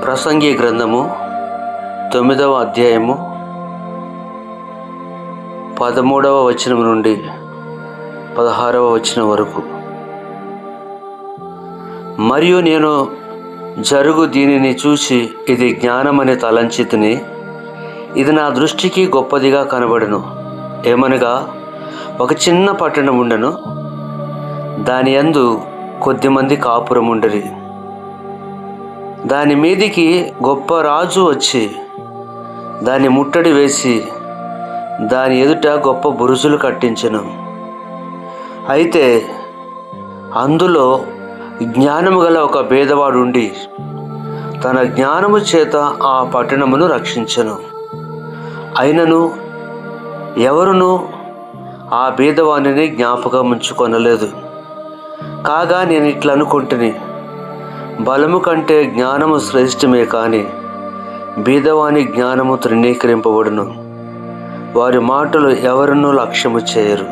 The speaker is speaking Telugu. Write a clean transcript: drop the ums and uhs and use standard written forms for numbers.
ప్రసంగి గ్రంథము 9వ అధ్యాయము 13వ వచనం నుండి 16వ వచనం వరకు. మరియు నేను జరుగు దీనిని చూసి ఇది జ్ఞానమని తలంచితిని. ఇది నా దృష్టికి గొప్పదిగా కనబడెను. ఏమనగా ఒక చిన్న పట్టణం ఉండెను. దాని యందు కొద్దిమంది కాపురముండిరి. దాని మీదికి గొప్ప రాజు వచ్చి దాన్ని ముట్టడి వేసి దాని ఎదుట గొప్ప బురుజులు కట్టించెను. అయితే అందులో జ్ఞానము గల ఒక పేదవాడుండి తన జ్ఞానము చేత ఆ పట్టణమును రక్షించెను. అయినను ఎవరునూ ఆ పేదవానిని జ్ఞాపకం ఉంచుకొనలేదు. కాగా నేను ఇట్లా అనుకుంటుని, బలము కంటే జ్ఞానము శ్రేష్టమే, కానీ బీదవాని జ్ఞానము తృణీకరింపబడును. వారి మాటలు ఎవరినూ లక్ష్యము చేయరు.